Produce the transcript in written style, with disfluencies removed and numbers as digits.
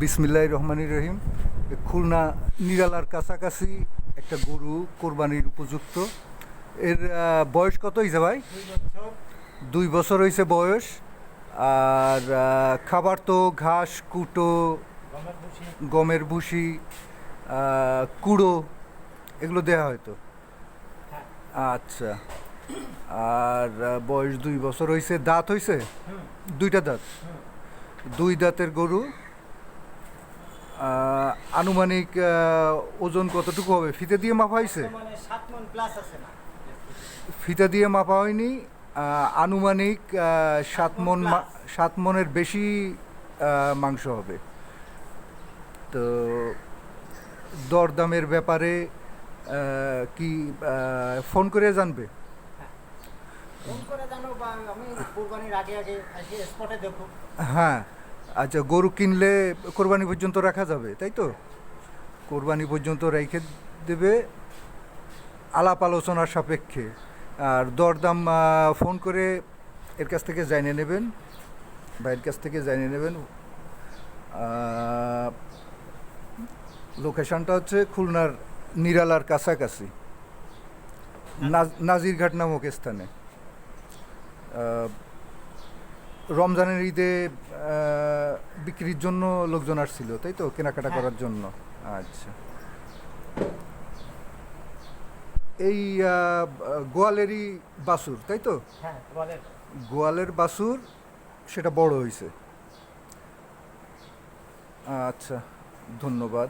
বিসমিল্লাহির রহমানির রহিম। খুলনা নিরালার কাছাকাছি একটা গরু কোরবানির উপযুক্ত। এর বয়স কত হয়েছে ভাই? 2 বছর হয়েছে বয়স। আর খাবার তো ঘাস, কুটো, গমের ভুসি, কুড়ো এগুলো দেওয়া হয়তো। আচ্ছা। আর বয়স 2 বছর হয়েছে। দাঁত হয়েছে? দুইটা দাঁত। দুই দাঁতের গরু। আনুমানিক ওজন কতটুকু হবে? ফিতে দিয়ে মাপা হয়েছে? মানে 7 মণ প্লাস আছে না? ফিতা দিয়ে মাপা হয়নি। আনুমানিক 7 মণ, plus। 7 মণের বেশি মাংস হবে। তো দরদামের ব্যাপারে কি ফোন করে জানবে? ফোন করে জানো বা আমি কুরবানির আগে আগে এসে স্পটে দেখো। হ্যাঁ। আচ্ছা, গরু কিনলে কোরবানি পর্যন্ত রাখা যাবে, তাই তো? কোরবানি পর্যন্ত রেখে দেবে আলাপ আলোচনার সাপেক্ষে। আর দরদাম ফোন করে এর কাছ থেকে জানিয়ে নেবেন, ভাইয়ের কাছ থেকে জানিয়ে নেবেন। লোকেশনটা হচ্ছে খুলনার নিরালার কাছাকাছি, নাজিরঘাট নামক স্থানে। রমজানের ঈদে বিক্রির জন্য লোকজন আসছিল, তাই তো? কেনাকাটা হ্যাঁ। করার জন্য। আচ্ছা। এই গোয়ালেরই বাছুর, তাই তো? হ্যাঁ বলেন। গোয়ালের বাছুর, সেটা বড় হয়েছে। আচ্ছা, ধন্যবাদ।